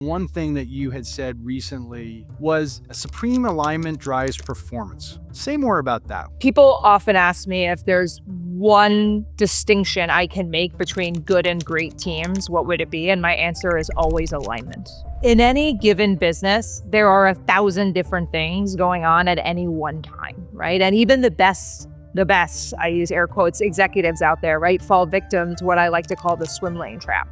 One thing that you had said recently was supreme alignment drives performance. Say more about that. People often ask me if there's one distinction I can make between good and great teams, what would it be? And my answer is always alignment. In any given business, there are 1,000 different things going on at any one time, right? And even the best, I use air quotes, executives out there, right, fall victim to what I like to call the swim lane trap,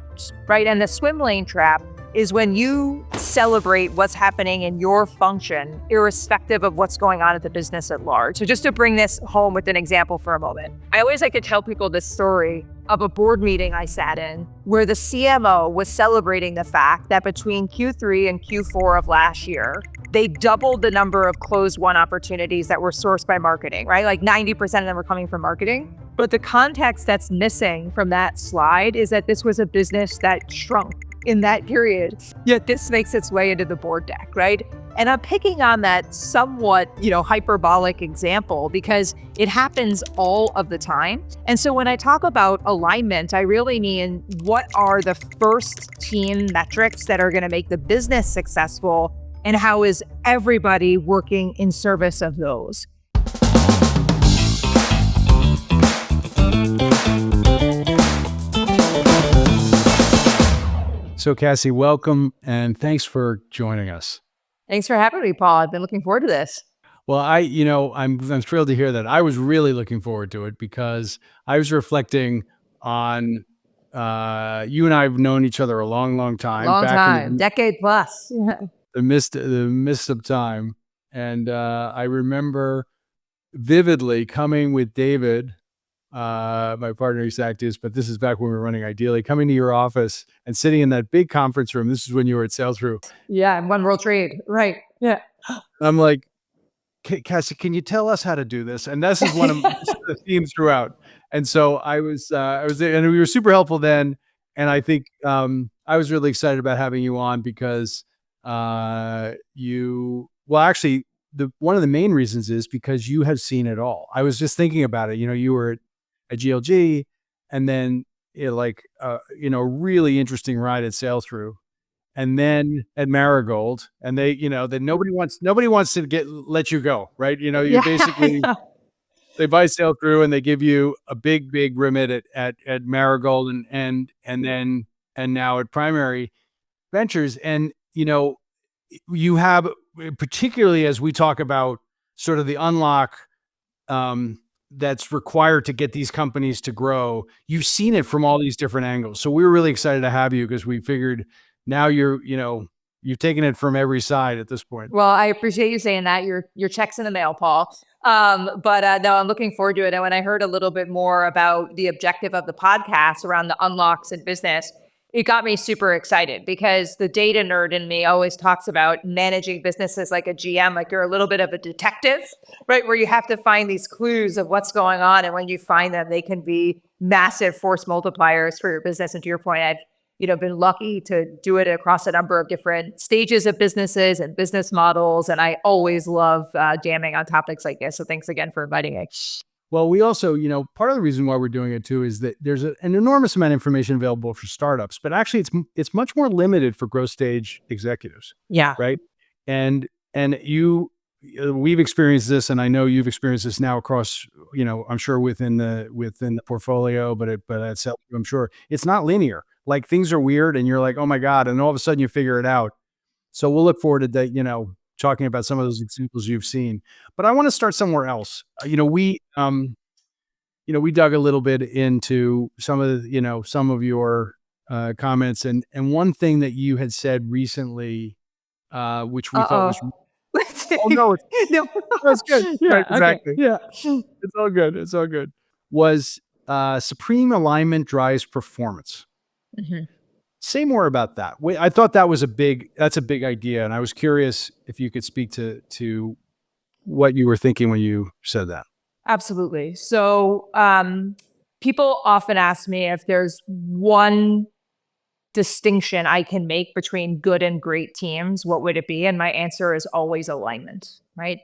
right? And the swim lane trap is when you celebrate what's happening in your function, irrespective of what's going on at the business at large. So just to bring this home with an example for a moment, I always like to tell people this story of a board meeting I sat in where the CMO was celebrating the fact that between Q3 and Q4 of last year, they doubled the number of closed won opportunities that were sourced by marketing, right? Like 90% of them were coming from marketing. But the context that's missing from that slide is that this was a business that shrunk in that period, yet this makes its way into the board deck, right? And I'm picking on that somewhat, hyperbolic example because it happens all of the time. And so when I talk about alignment, I really mean what are the first team metrics that are going to make the business successful, and how is everybody working in service of those? So Cassie, welcome and thanks for joining us. Thanks for having me, Paul. I've been looking forward to this. Well, I'm thrilled to hear that. I was really looking forward to it because I was reflecting on you and I have known each other a long time. Long time, decade plus. The mist of time. And I remember vividly coming with David, my partner who's active, but this is back when we were running Ideally, coming to your office and sitting in that big conference room. This is when you were at Sailthru. Yeah, One World Trade. Right. Yeah. I'm like, Cassie, can you tell us how to do this? And this is one of the themes throughout. And so I was there, and we were super helpful then. And I think I was really excited about having you on because one of the main reasons is because you have seen it all. I was just thinking about it. You were at GLG, and then really interesting ride at Sailthru, and then at Marigold, and then nobody wants to let you go, right? You basically they buy Sailthru and they give you a big remit at Marigold and now at Primary Ventures, and you have, particularly as we talk about sort of the unlock that's required to get these companies to grow, you've seen it from all these different angles. So we were really excited to have you because we figured now you've taken it from every side at this point. Well, I appreciate you saying that. Your check's in the mail, Paul. But no, I'm looking forward to it. And when I heard a little bit more about the objective of the podcast around the unlocks in business, it got me super excited because the data nerd in me always talks about managing businesses like a GM, like you're a little bit of a detective, right? Where you have to find these clues of what's going on. And when you find them, they can be massive force multipliers for your business. And to your point, I've been lucky to do it across a number of different stages of businesses and business models. And I always love jamming on topics like this. So thanks again for inviting me. Well, we also, part of the reason why we're doing it too is that there's an enormous amount of information available for startups, but actually it's much more limited for growth stage executives. Yeah. Right. And we've experienced this, and I know you've experienced this now across, I'm sure within the portfolio, but at Sailthru, I'm sure it's not linear. Like things are weird and you're like, oh my God. And all of a sudden you figure it out. So we'll look forward to that, talking about some of those examples you've seen, but I want to start somewhere else. We dug a little bit into some of your comments, and one thing that you had said recently, which we thought was, no, that's good. Yeah, right, exactly. Okay. Yeah, it's all good. Was supreme alignment drives performance. Mm-hmm. Say more about that. I thought that's a big idea. And I was curious if you could speak to what you were thinking when you said that. Absolutely. So people often ask me if there's one distinction I can make between good and great teams, what would it be? And my answer is always alignment, right?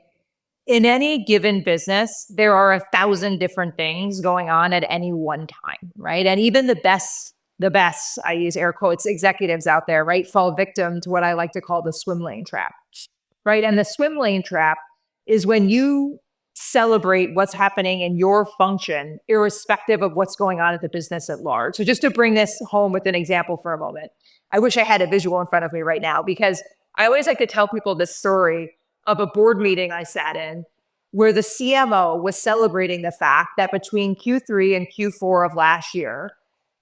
In any given business, there are 1,000 different things going on at any one time, right? And even the best the best, I use air quotes, executives out there, right, fall victim to what I like to call the swim lane trap, right? And the swim lane trap is when you celebrate what's happening in your function, irrespective of what's going on at the business at large. So just to bring this home with an example for a moment, I wish I had a visual in front of me right now, because I always like to tell people this story of a board meeting I sat in where the CMO was celebrating the fact that between Q3 and Q4 of last year,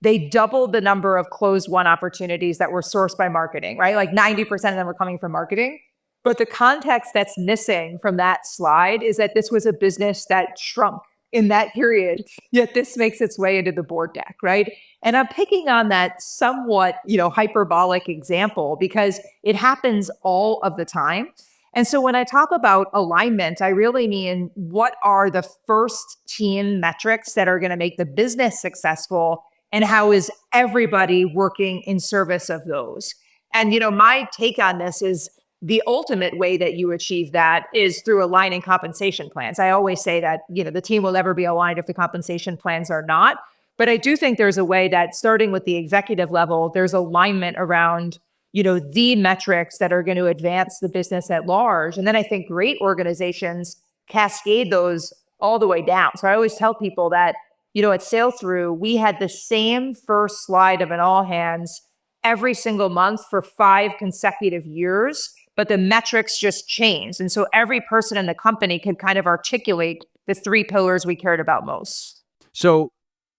they doubled the number of closed won opportunities that were sourced by marketing, right? Like 90% of them were coming from marketing. But the context that's missing from that slide is that this was a business that shrunk in that period, yet this makes its way into the board deck, right? And I'm picking on that somewhat, hyperbolic example because it happens all of the time. And so when I talk about alignment, I really mean what are the first team metrics that are going to make the business successful, and how is everybody working in service of those? And, my take on this is the ultimate way that you achieve that is through aligning compensation plans. I always say that, the team will never be aligned if the compensation plans are not. But I do think there's a way that starting with the executive level, there's alignment around, the metrics that are going to advance the business at large. And then I think great organizations cascade those all the way down. So I always tell people that, at Sailthru, we had the same first slide of an all hands every single month for 5 consecutive years, but the metrics just changed. And so every person in the company could kind of articulate the 3 pillars we cared about most. So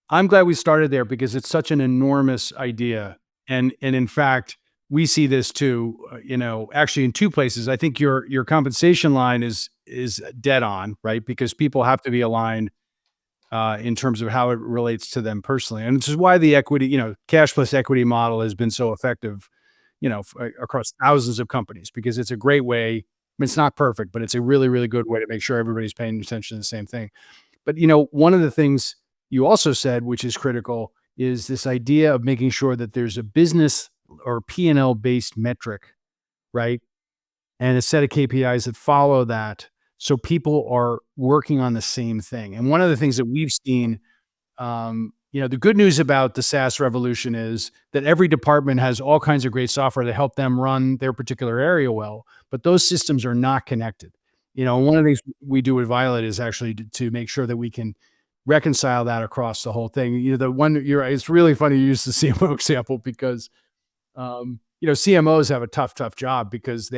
I'm glad we started there because it's such an enormous idea. And in fact, we see this too, actually in 2 places. I think your compensation line is dead on, right? Because people have to be aligned in terms of how it relates to them personally. And this is why the equity, cash plus equity model has been so effective, across thousands of companies, because it's a great way. I mean, it's not perfect, but it's a really, really good way to make sure everybody's paying attention to the same thing. But, one of the things you also said, which is critical, is this idea of making sure that there's a business or P&L based metric, right? And a set of KPIs that follow that, so people are working on the same thing. And one of the things that we've seen, the good news about the SaaS revolution is that every department has all kinds of great software to help them run their particular area well, but those systems are not connected. One of the things we do with Violet is actually to make sure that we can reconcile that across the whole thing. It's really funny you use the CMO example because, CMOs have a tough job because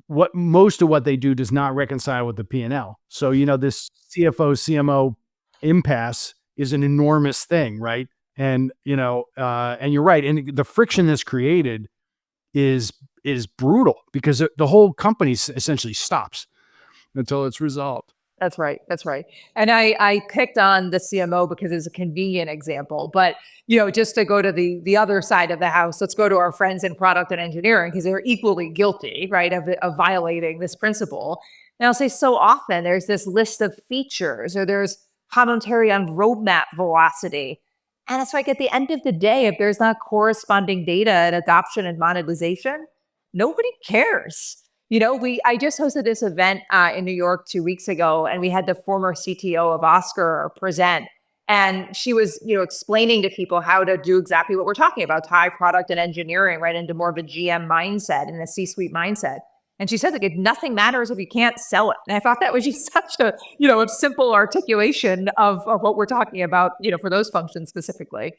most of what they do does not reconcile with the P&L. So, this CFO, CMO impasse is an enormous thing, right? And, and you're right. And the friction that's created is brutal because the whole company essentially stops until it's resolved. That's right. That's right. And I picked on the CMO because it's a convenient example, but just to go to the other side of the house, let's go to our friends in product and engineering, because they're equally guilty, right, of violating this principle. And I'll say so often there's this list of features or there's commentary on roadmap velocity. And it's like at the end of the day, if there's not corresponding data and adoption and monetization, nobody cares. I just hosted this event in New York 2 weeks ago, and we had the former CTO of Oscar present. And she was, explaining to people how to do exactly what we're talking about, tie product and engineering right into more of a GM mindset and a C-suite mindset. And she said, like, nothing matters if you can't sell it. And I thought that was just such a, a simple articulation of what we're talking about, for those functions specifically.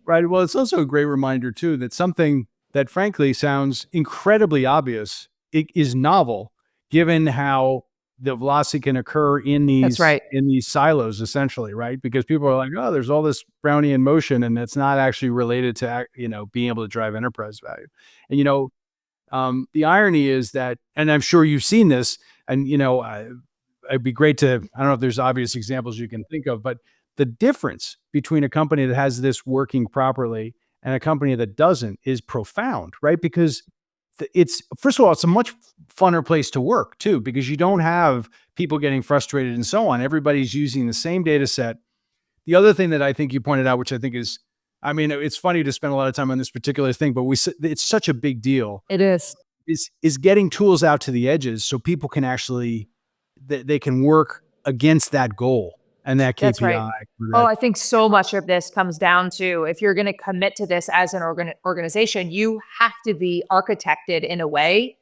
Right. Well, it's also a great reminder too, that something that frankly sounds incredibly obvious, it is novel, given how the velocity can occur in these That's right. in these silos, essentially, right? Because people are like, oh, there's all this brownie in motion, and it's not actually related to being able to drive enterprise value. And the irony is that, and I'm sure you've seen this, and it'd be great to, I don't know if there's obvious examples you can think of, but the difference between a company that has this working properly and a company that doesn't is profound, right? Because it's, first of all, it's a much funner place to work too, because you don't have people getting frustrated and so on. Everybody's using the same data set. The other thing that I think you pointed out, which I think is, it's funny to spend a lot of time on this particular thing, but it's such a big deal. It is getting tools out to the edges so people can actually, they can work against that goal. and that That's right. KPI. Oh, I think so much of this comes down to, if you're going to commit to this as an organization, you have to be architected in a way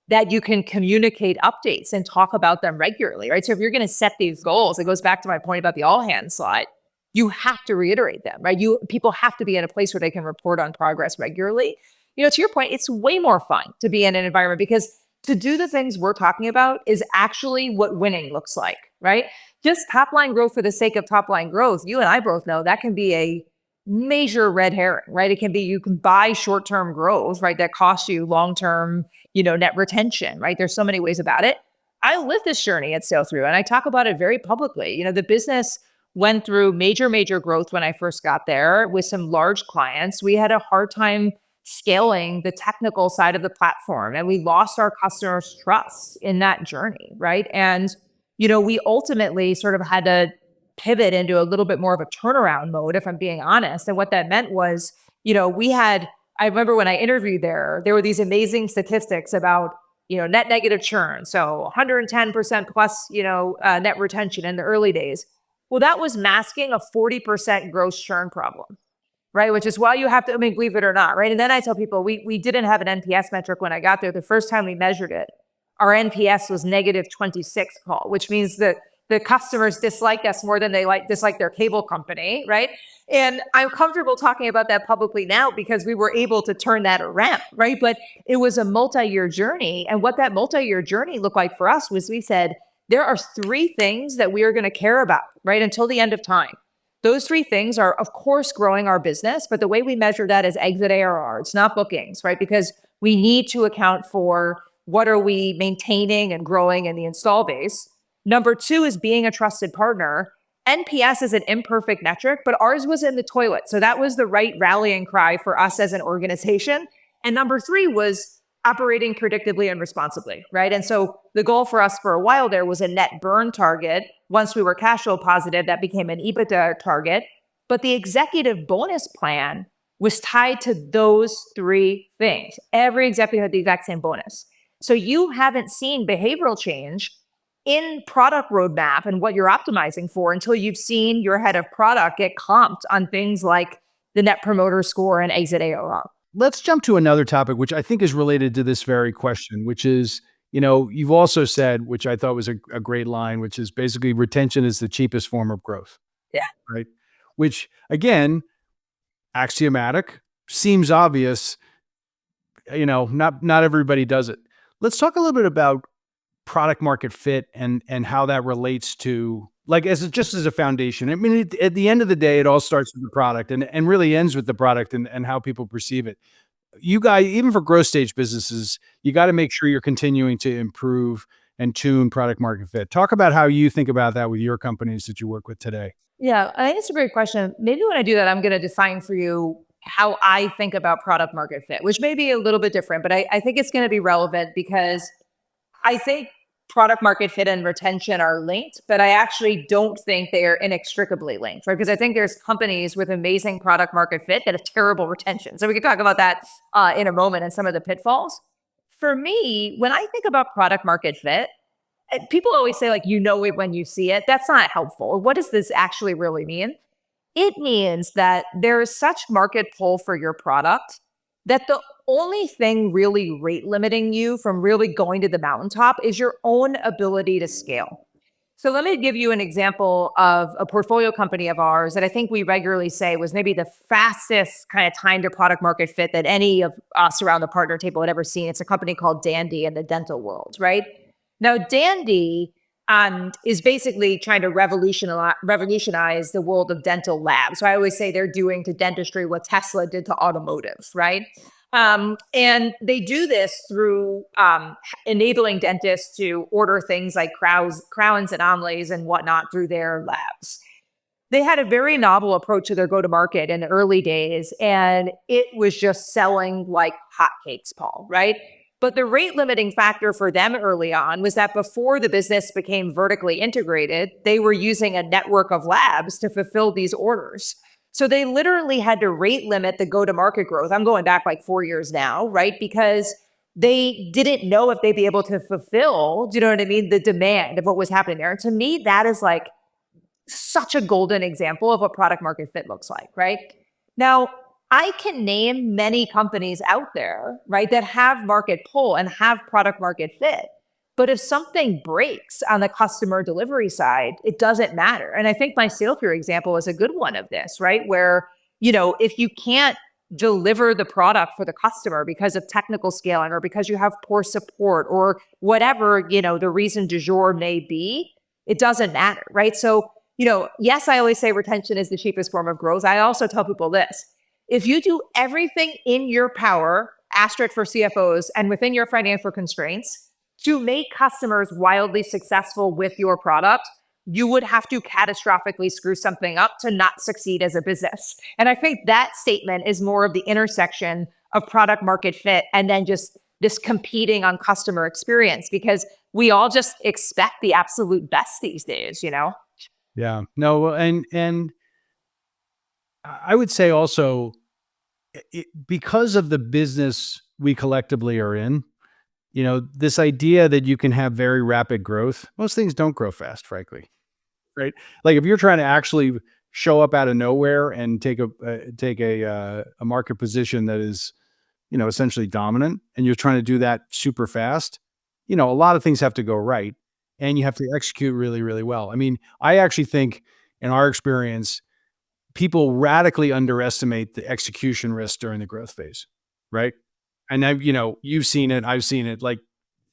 that you can communicate updates and talk about them regularly, right? So if you're going to set these goals, it goes back to my point about the all hands slide. You have to reiterate them, right? People have to be in a place where they can report on progress regularly. To your point, it's way more fun to be in an environment, because to do the things we're talking about is actually what winning looks like, right? Just top line growth for the sake of top line growth, you and I both know that can be a major red herring, right? It can be, you can buy short-term growth, right? That costs you long-term, net retention, right? There's so many ways about it. I live this journey at Sailthru, and I talk about it very publicly. The business went through major growth when I first got there with some large clients. We had a hard time scaling the technical side of the platform, and we lost our customers' trust in that journey, right? And we ultimately sort of had to pivot into a little bit more of a turnaround mode, if I'm being honest. And what that meant was, I remember when I interviewed there were these amazing statistics about, net negative churn. So 110% plus, net retention in the early days. Well, that was masking a 40% gross churn problem, right? Which is why you have to, believe it or not, right? And then I tell people, we didn't have an NPS metric when I got there. The first time we measured it, our NPS was negative 26, Paul, which means that the customers disliked us more than they dislike their cable company, right? And I'm comfortable talking about that publicly now because we were able to turn that around, right? But it was a multi-year journey. And what that multi-year journey looked like for us was, we said, there are 3 things that we are going to care about, right? Until the end of time. Those 3 things are, of course, growing our business, but the way we measure that is exit ARR. It's not bookings, right? Because we need to account for what are we maintaining and growing in the install base. Number 2 is being a trusted partner. NPS is an imperfect metric, but ours was in the toilet. So that was the right rallying cry for us as an organization. And number 3 was operating predictably and responsibly, right? And so the goal for us for a while there was a net burn target. Once we were cash flow positive, that became an EBITDA target. But the executive bonus plan was tied to those 3 things. Every executive had the exact same bonus. So you haven't seen behavioral change in product roadmap and what you're optimizing for until you've seen your head of product get comped on things like the net promoter score and exit ARR. Let's jump to another topic, which I think is related to this very question, which is, you've also said, which I thought was a great line, which is basically retention is the cheapest form of growth. Yeah. Right. Which, again, axiomatic, seems obvious, not everybody does it. Let's talk a little bit about product market fit and how that relates to, like, just as a foundation. At the end of the day, it all starts with the product and really ends with the product and how people perceive it. You guys, even for growth stage businesses, you got to make sure you're continuing to improve and tune product market fit. Talk about how you think about that with your companies that you work with today. Yeah, I think it's a great question. Maybe when I do that, I'm going to define for you how I think about product market fit, which may be a little bit different, but I think it's going to be relevant because I think product market fit and retention are linked, but I actually don't think they are inextricably linked, right? Because I think there's companies with amazing product market fit that have terrible retention. So we can talk about that in a moment and some of the pitfalls. For me, when I think about product market fit, people always say, like, it when you see it. That's not helpful. What does this actually really mean? It means that there is such market pull for your product that the only thing really rate limiting you from really going to the mountaintop is your own ability to scale. So let me give you an example of a portfolio company of ours that I think we regularly say was maybe the fastest kind of time to product market fit that any of us around the partner table had ever seen. It's a company called Dandy in the dental world, right? Now, Dandy is basically trying to revolutionize the world of dental labs. So I always say they're doing to dentistry what Tesla did to automotive, right? And they do this through enabling dentists to order things like crowns and omelettes and whatnot through their labs. They had a very novel approach to their go-to-market in the early days, and it was just selling like hotcakes, Paul, right? But the rate limiting factor for them early on was that before the business became vertically integrated, they were using a network of labs to fulfill these orders. So they literally had to rate limit the go-to-market growth. I'm going back like 4 years now, right? Because they didn't know if they'd be able to fulfill, do you know what I mean, the demand of what was happening there. And to me, that is like such a golden example of what product market fit looks like, right? Now, I can name many companies out there, right, that have market pull and have product market fit. But if something breaks on the customer delivery side, it doesn't matter. And I think my Sailthru example is a good one of this, right? Where, if you can't deliver the product for the customer because of technical scaling or because you have poor support or whatever, the reason du jour may be, it doesn't matter, right? So, yes, I always say retention is the cheapest form of growth. I also tell people this: if you do everything in your power, asterisk for CFOs, and within your financial constraints to make customers wildly successful with your product, you would have to catastrophically screw something up to not succeed as a business. And I think that statement is more of the intersection of product market fit and then just this competing on customer experience, because we all just expect the absolute best these days, Yeah. No, and I would say also, because of the business we collectively are in, this idea that you can have very rapid growth, most things don't grow fast, frankly, right? Like if you're trying to actually show up out of nowhere and take a market position that is, essentially dominant, and you're trying to do that super fast, a lot of things have to go right, and you have to execute really, really well. I mean, I actually think in our experience, people radically underestimate the execution risk during the growth phase, right? And you've seen it, I've seen it, like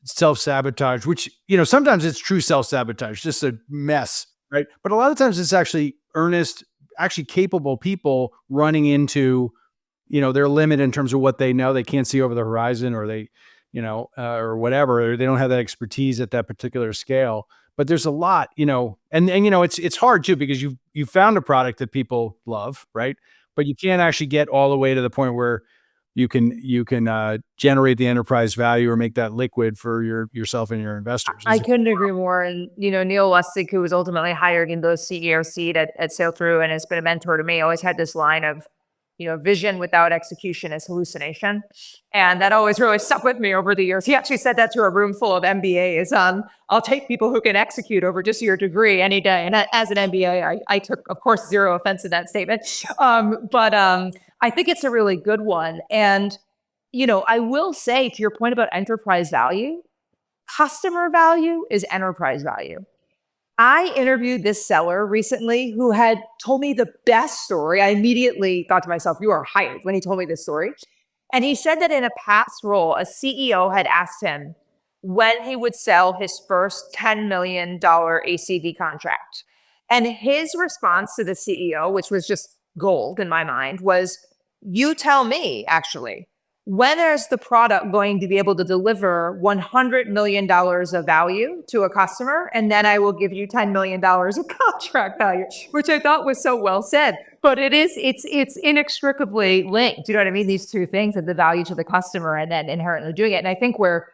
self-sabotage, which, sometimes it's true self-sabotage, just a mess, right? But a lot of times it's actually earnest, actually capable people running into, their limit in terms of what they know. They can't see over the horizon, or they, or whatever, or they don't have that expertise at that particular scale. But there's a lot, and it's hard too, because you found a product that people love, right? But you can't actually get all the way to the point where you can generate the enterprise value or make that liquid for yourself and your investors. I couldn't agree more. And, Neil Lustig, who was ultimately hired in the CEO seat at Sailthru and has been a mentor to me, always had this line of, vision without execution is hallucination. And that always really stuck with me over the years. He actually said that to a room full of MBAs. I'll take people who can execute over just your degree any day. And as an MBA, I took, of course, zero offense to that statement. But I think it's a really good one. And, I will say, to your point about enterprise value, customer value is enterprise value. I interviewed this seller recently who had told me the best story. I immediately thought to myself, you are hired, when he told me this story. And he said that in a past role, a CEO had asked him when he would sell his first $10 million ACV contract. And his response to the CEO, which was just gold in my mind, was, you tell me, actually, when is the product going to be able to deliver $100 million of value to a customer? And then I will give you $10 million of contract value, which I thought was so well said. But it's inextricably linked. You know what I mean? These two things, and the value to the customer and then inherently doing it. And I think where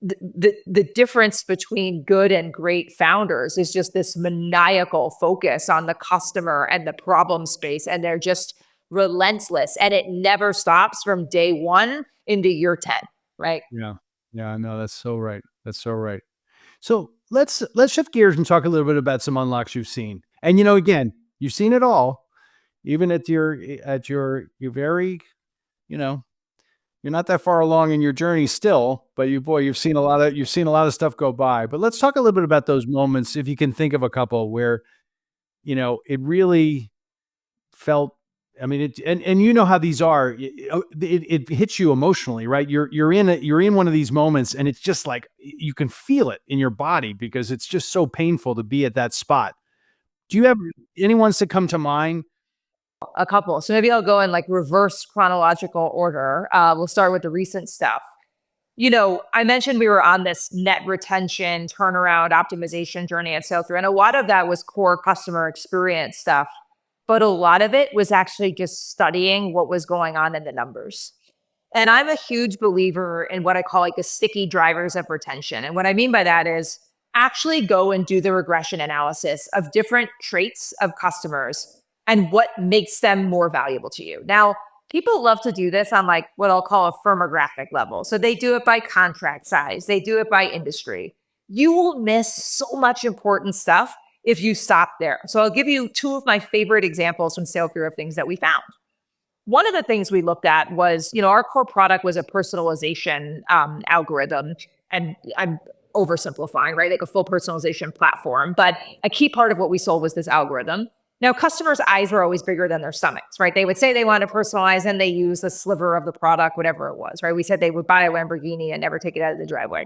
the difference between good and great founders is just this maniacal focus on the customer and the problem space. And they're just relentless, and it never stops from day one into year 10, right? Yeah. Yeah, no, that's so right. That's so right. So let's shift gears and talk a little bit about some unlocks you've seen. And again, you've seen it all, even at your very, you're not that far along in your journey still, but you've seen a lot of stuff go by. But let's talk a little bit about those moments, if you can think of a couple where, it really felt, I mean, and how these are, it hits you emotionally, right? You're in one of these moments, and it's just like, you can feel it in your body because it's just so painful to be at that spot. Do you have any ones that come to mind? A couple. So maybe I'll go in like reverse chronological order. We'll start with the recent stuff. I mentioned we were on this net retention turnaround optimization journey at Sailthru, and a lot of that was core customer experience stuff. But a lot of it was actually just studying what was going on in the numbers. And I'm a huge believer in what I call like the sticky drivers of retention. And what I mean by that is actually go and do the regression analysis of different traits of customers and what makes them more valuable to you. Now, people love to do this on like what I'll call a firmographic level. So they do it by contract size. They do it by industry. You will miss so much important stuff if you stop there. So I'll give you two of my favorite examples from Sailthru of things that we found. One of the things we looked at was, our core product was a personalization algorithm. And I'm oversimplifying, right? Like a full personalization platform. But a key part of what we sold was this algorithm. Now, customers' eyes were always bigger than their stomachs, right? They would say they want to personalize and they use a sliver of the product, whatever it was, right? We said they would buy a Lamborghini and never take it out of the driveway.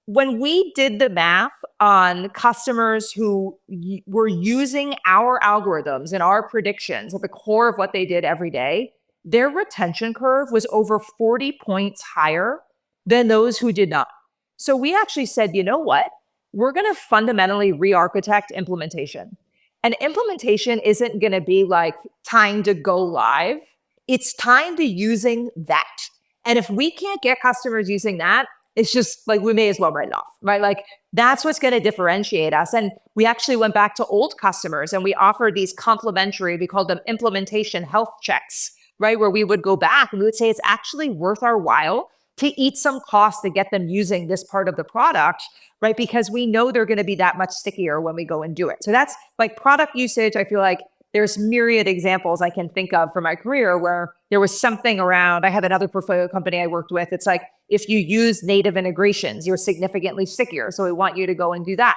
When we did the math on customers who were using our algorithms and our predictions at the core of what they did every day, their retention curve was over 40 points higher than those who did not. So we actually said, you know what? We're going to fundamentally re-architect implementation. And implementation isn't going to be like time to go live. It's time to using that. And if we can't get customers using that, it's just like, we may as well write it off, right? Like that's what's going to differentiate us. And we actually went back to old customers and we offered these complimentary, we called them implementation health checks, right? Where we would go back and we would say, it's actually worth our while to eat some cost to get them using this part of the product, right? Because we know they're going to be that much stickier when we go and do it. So that's like product usage. I feel like there's myriad examples I can think of from my career where there was something around. I have another portfolio company I worked with. It's like, if you use native integrations, you're significantly stickier. So we want you to go and do that.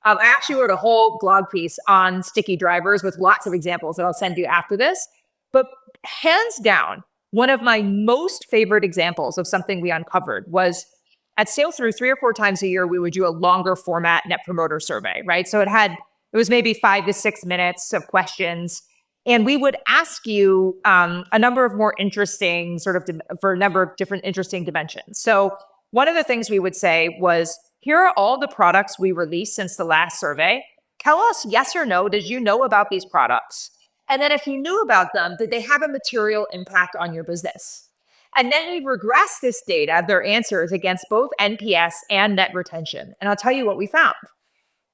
I actually wrote a whole blog piece on sticky drivers with lots of examples that I'll send you after this. But hands down, one of my most favorite examples of something we uncovered was at Sailthru, 3 or 4 times a year, we would do a longer format net promoter survey, right? So it was maybe 5 to 6 minutes of questions. And we would ask you a number of more interesting for a number of different interesting dimensions. So one of the things we would say was, here are all the products we released since the last survey. Tell us yes or no, did you know about these products? And then if you knew about them, did they have a material impact on your business? And then we regress this data, their answers, against both NPS and net retention. And I'll tell you what we found.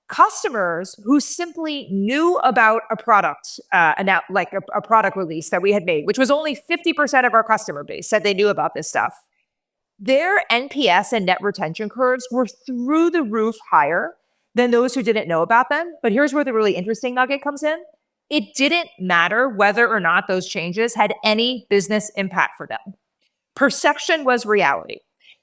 Customers who simply knew about a product, a product release that we had made, which was only 50% of our customer base said they knew about this stuff. Their NPS and net retention curves were through the roof higher than those who didn't know about them. But here's where the really interesting nugget comes in. It didn't matter whether or not those changes had any business impact for them. Perception was reality.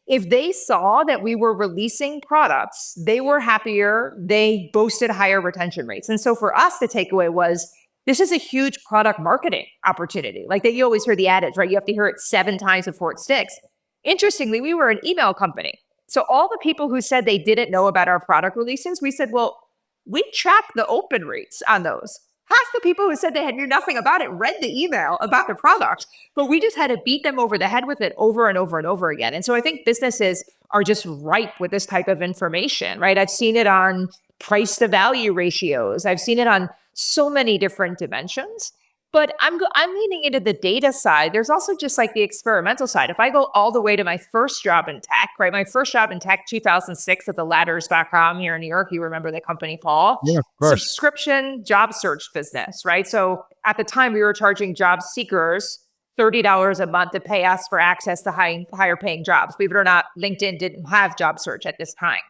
If they saw that we were releasing products, they were happier, they boasted higher retention rates. And so for us, the takeaway was, this is a huge product marketing opportunity. Like that, you always hear the adage, right? You have to hear it 7 times before it sticks. Interestingly, we were an email company. So all the people who said they didn't know about our product releases, we said, well, we track the open rates on those. Half the people who said they had knew nothing about it read the email about the product, but we just had to beat them over the head with it over and over and over again. And so I think businesses are just ripe with this type of information, right? I've seen it on price to value ratios. I've seen it on so many different dimensions. But I'm leaning into the data side. There's also just like the experimental side. If I go all the way to my first job in tech, right? My first job in tech, 2006 at TheLadders.com here in New York. You remember the company, Paul? Yeah, of course. Subscription job search business, right? So at the time we were charging job seekers $30 a month to pay us for access to higher paying jobs. Believe it or not, LinkedIn didn't have job search at this time.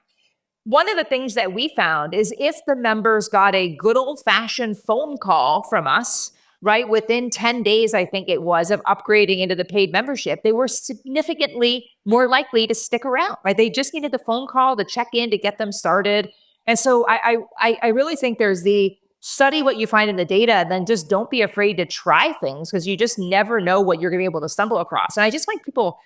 One of the things that we found is if the members got a good old fashioned phone call from us, right, within 10 days, I think it was, of upgrading into the paid membership, they were significantly more likely to stick around, right? They just needed the phone call to check in to get them started. And so I really think there's the study what you find in the data, and then just don't be afraid to try things, because you just never know what you're going to be able to stumble across. And I just think people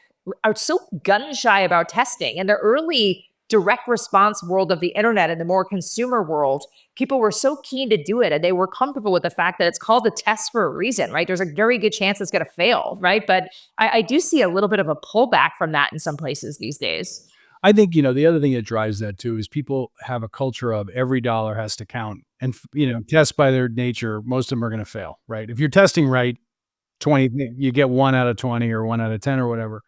are so gun shy about testing. In the early direct response world of the internet and the more consumer world, people were so keen to do it, and they were comfortable with the fact that it's called a test for a reason, right? There's a very good chance it's going to fail, right? But I do see a little bit of a pullback from that in some places these days. I think, the other thing that drives that too is people have a culture of every dollar has to count. And, tests by their nature, most of them are going to fail, right? If you're testing right, 20, you get 1 out of 20 or 1 out of 10 or whatever.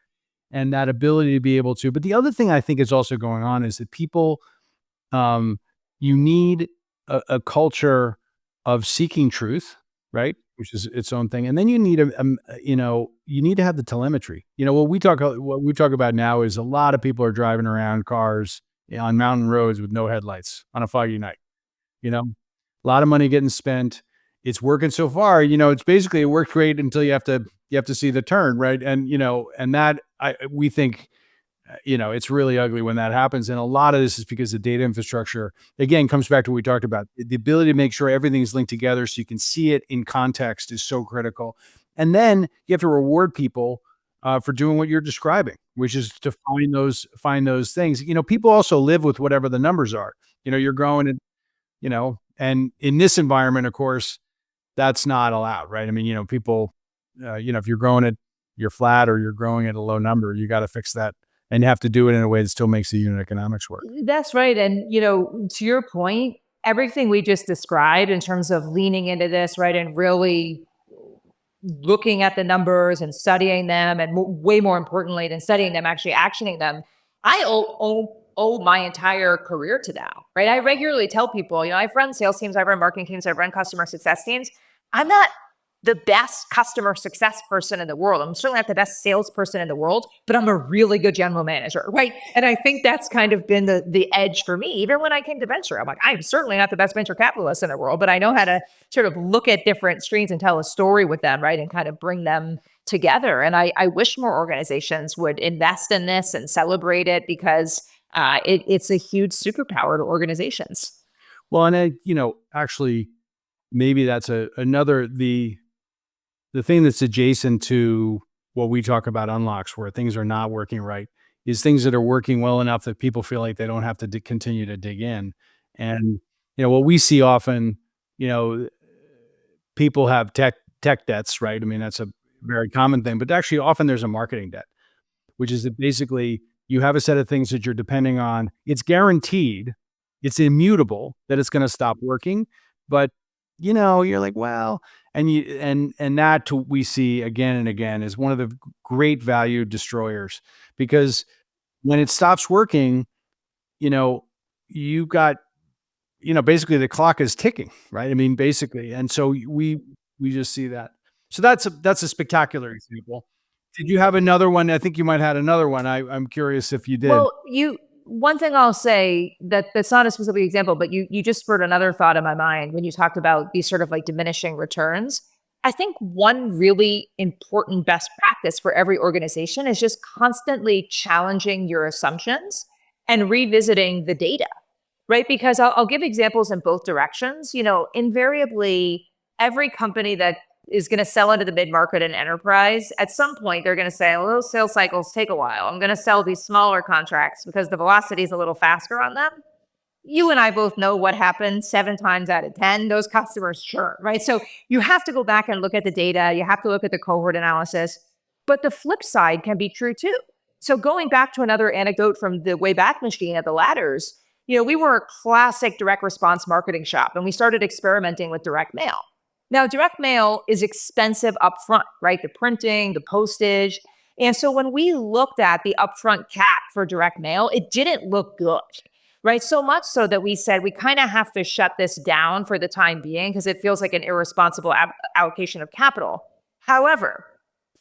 And that ability to be able to, but the other thing I think is also going on is that people, you need a culture of seeking truth, right? Which is its own thing. And then you need you need to have the telemetry. What we talk about now is a lot of people are driving around cars on mountain roads with no headlights on a foggy night. A lot of money getting spent. It's working so far. It's basically, it worked great until you have to see the turn, right? And that we think, it's really ugly when that happens. And a lot of this is because the data infrastructure, again, comes back to what we talked about. The ability to make sure everything's linked together so you can see it in context is so critical. And then you have to reward people for doing what you're describing, which is to find those things. People also live with whatever the numbers are. You're growing and in this environment, of course, that's not allowed, right? I mean, people, if you're growing it, you're flat or you're growing at a low number, you got to fix that. And you have to do it in a way that still makes the unit economics work. That's right. And, to your point, everything we just described in terms of leaning into this, right, and really looking at the numbers and studying them, and way more importantly than studying them, actually actioning them, I owe my entire career to that, right? I regularly tell people, I've run sales teams, I've run marketing teams, I've run customer success teams. I'm not the best customer success person in the world. I'm certainly not the best salesperson in the world, but I'm a really good general manager, right? And I think that's kind of been the edge for me. Even when I came to venture, I'm like, I'm certainly not the best venture capitalist in the world, but I know how to sort of look at different streams and tell a story with them, right? And kind of bring them together. And I wish more organizations would invest in this and celebrate it, because it's a huge superpower to organizations. Well, and actually, maybe that's the thing that's adjacent to what we talk about unlocks, where things are not working right, is things that are working well enough that people feel like they don't have to continue to dig in. And what we see often, people have tech debts, right? I mean, that's a very common thing, but actually often there's a marketing debt, which is that basically you have a set of things that you're depending on. It's guaranteed, it's immutable that it's going to stop working, but you're like, well, and that we see again and again is one of the great value destroyers, because when it stops working, you got, basically the clock is ticking, right? I mean, basically, and so we just see that. So that's a spectacular example. Did you have another one? I think you might have had another one. I'm curious if you did. Well, one thing I'll say that's not a specific example, but you just spurred another thought in my mind when you talked about these sort of like diminishing returns. I think one really important best practice for every organization is just constantly challenging your assumptions and revisiting the data, right? Because I'll give examples in both directions. Invariably, every company that is going to sell into the mid-market and enterprise, at some point, they're going to say, well, those sales cycles take a while. I'm going to sell these smaller contracts because the velocity is a little faster on them. You and I both know what happens 7 times out of 10, those customers churn, right? So you have to go back and look at the data. You have to look at the cohort analysis. But the flip side can be true too. So going back to another anecdote from the Wayback Machine at TheLadders, we were a classic direct response marketing shop, and we started experimenting with direct mail. Now, direct mail is expensive upfront, right? The printing, the postage. And so when we looked at the upfront CAC for direct mail, it didn't look good, right? So much so that we said we kind of have to shut this down for the time being because it feels like an irresponsible allocation of capital. However,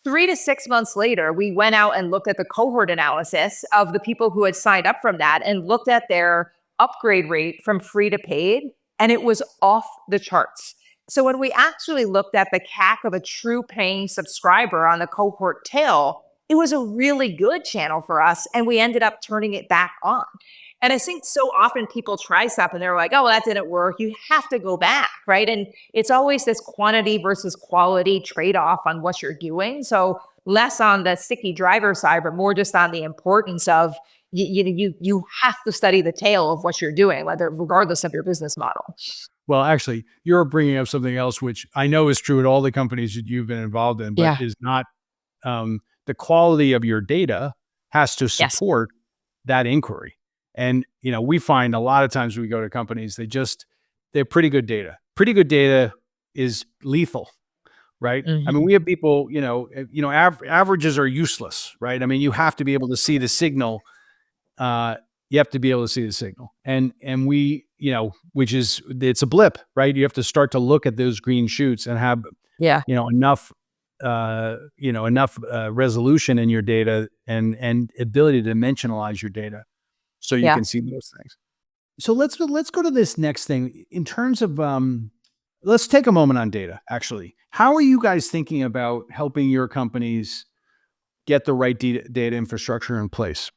3 to 6 months later, we went out and looked at the cohort analysis of the people who had signed up from that and looked at their upgrade rate from free to paid, and it was off the charts. So when we actually looked at the CAC of a true paying subscriber on the cohort tail, it was a really good channel for us, and we ended up turning it back on. And I think so often people try stuff and they're like, oh, well, that didn't work. You have to go back, right? And it's always this quantity versus quality trade-off on what you're doing. So less on the sticky driver side, but more just on the importance of you have to study the tail of what you're doing, regardless of your business model. Well, actually, you're bringing up something else, which I know is true at all the companies that you've been involved in, but is not the quality of your data has to support that inquiry. And, we find a lot of times when we go to companies, they have pretty good data. Pretty good data is lethal, right? Mm-hmm. I mean, we have people, averages are useless, right? I mean, you have to be able to see the signal. You have to be able to see the signal. And we, it's a blip, right? You have to start to look at those green shoots and have, enough resolution in your data and ability to dimensionalize your data so you can see those things. So let's go to this next thing in terms of let's take a moment on data. Actually, how are you guys thinking about helping your companies get the right data infrastructure in place?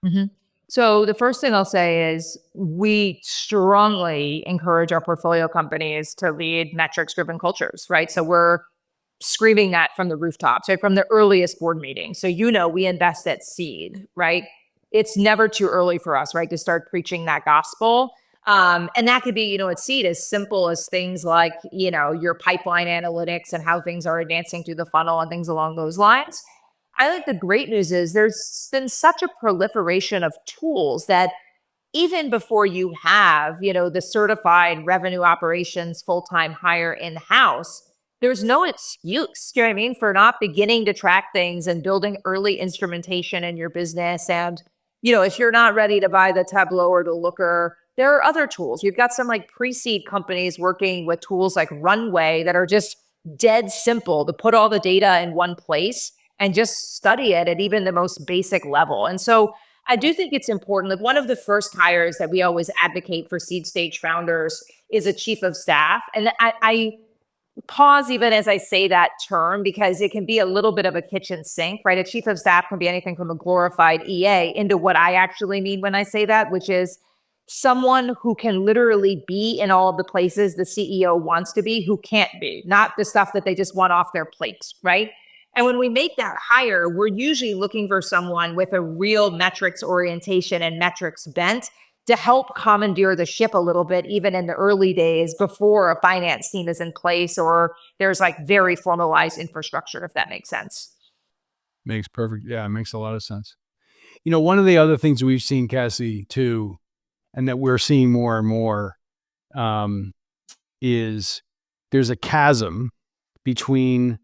Mhm. So the first thing I'll say is we strongly encourage our portfolio companies to lead metrics-driven cultures, right? So we're screaming that from the rooftops, right? From the earliest board meeting. So, we invest at seed, right? It's never too early for us, right, to start preaching that gospel. And that could be, at seed as simple as things like, your pipeline analytics and how things are advancing through the funnel and things along those lines. I think the great news is there's been such a proliferation of tools that even before you have, the certified revenue operations full-time hire in-house, there's no excuse, do you know what I mean, for not beginning to track things and building early instrumentation in your business. And, if you're not ready to buy the Tableau or the Looker, there are other tools. You've got some like pre-seed companies working with tools like Runway that are just dead simple to put all the data in one place and just study it at even the most basic level. And so I do think it's important. Like one of the first hires that we always advocate for seed stage founders is a chief of staff. And I pause even as I say that term because it can be a little bit of a kitchen sink, right? A chief of staff can be anything from a glorified EA into what I actually mean when I say that, which is someone who can literally be in all of the places the CEO wants to be, who can't be, not the stuff that they just want off their plates, right? And when we make that hire, we're usually looking for someone with a real metrics orientation and metrics bent to help commandeer the ship a little bit, even in the early days before a finance team is in place or there's like very formalized infrastructure, if that makes sense. Makes perfect. Yeah, it makes a lot of sense. One of the other things we've seen, Cassie, too, and that we're seeing more and more, um, is there's a chasm between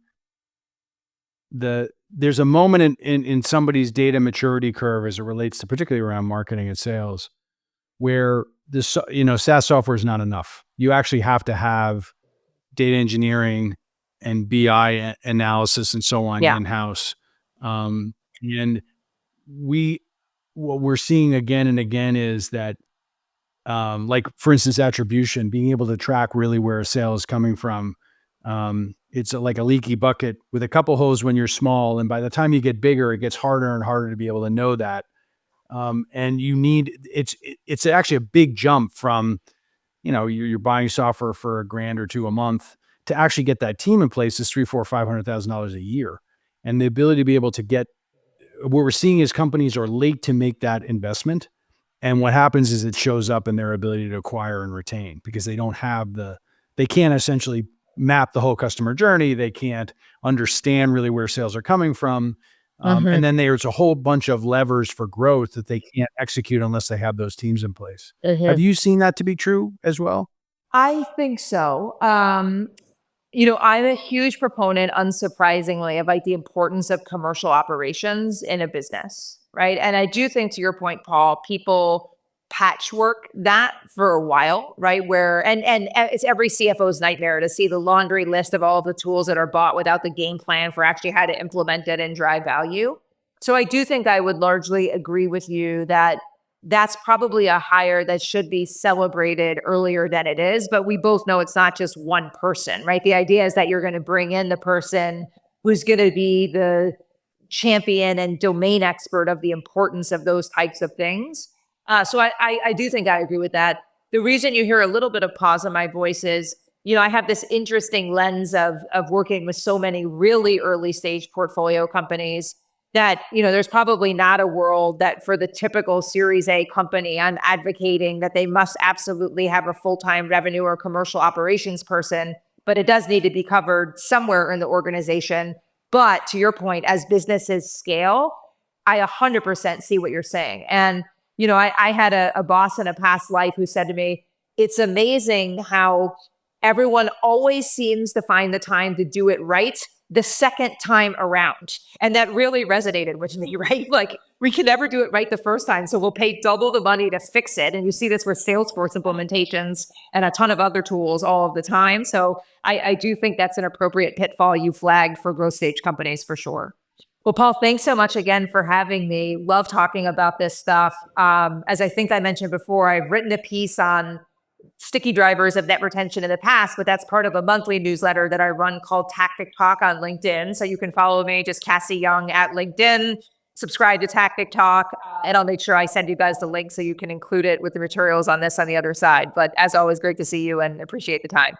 there's a moment in somebody's data maturity curve as it relates to particularly around marketing and sales, where SaaS software is not enough. You actually have to have data engineering and BI analysis and so on Yeah. in-house. And what we're seeing again and again is that, like for instance, attribution, being able to track really where a sale is coming from. It's like a leaky bucket with a couple holes when you're small. And by the time you get bigger, it gets harder and harder to be able to know that. And it's actually a big jump from, you're buying software for $1,000 or $2,000 a month to actually get that team in place is $300,000, $400,000, $500,000 a year. And the ability to be able to get, what we're seeing is companies are late to make that investment. And what happens is it shows up in their ability to acquire and retain because they can't essentially map the whole customer journey. They can't understand really where sales are coming from. And then there's a whole bunch of levers for growth that they can't execute unless they have those teams in place. Have you seen that to be true as well? I think so. I'm a huge proponent, unsurprisingly, of like the importance of commercial operations in a business, right? And I do think, to your point, Paul, people patchwork that for a while, right? Where and it's every CFO's nightmare to see the laundry list of all the tools that are bought without the game plan for actually how to implement it and drive value. So I do think I would largely agree with you that that's probably a hire that should be celebrated earlier than it is. But we both know it's not just one person, right? The idea is that you're going to bring in the person who's going to be the champion and domain expert of the importance of those types of things. So I do think I agree with that. The reason you hear a little bit of pause in my voice is, I have this interesting lens of working with so many really early stage portfolio companies that, there's probably not a world that for the typical Series A company, I'm advocating that they must absolutely have a full-time revenue or commercial operations person, but it does need to be covered somewhere in the organization. But to your point, as businesses scale, I 100% see what you're saying. And, I had a boss in a past life who said to me, it's amazing how everyone always seems to find the time to do it right the second time around. And that really resonated with me, right? Like we can never do it right the first time. So we'll pay double the money to fix it. And you see this with Salesforce implementations and a ton of other tools all of the time. So I do think that's an appropriate pitfall you flagged for growth stage companies for sure. Well, Paul, thanks so much again for having me. Love talking about this stuff. As I think I mentioned before, I've written a piece on sticky drivers of net retention in the past, but that's part of a monthly newsletter that I run called Tactic Talk on LinkedIn. So you can follow me, just Cassie Young at LinkedIn, subscribe to Tactic Talk, and I'll make sure I send you guys the link so you can include it with the materials on this on the other side. But as always, great to see you and appreciate the time.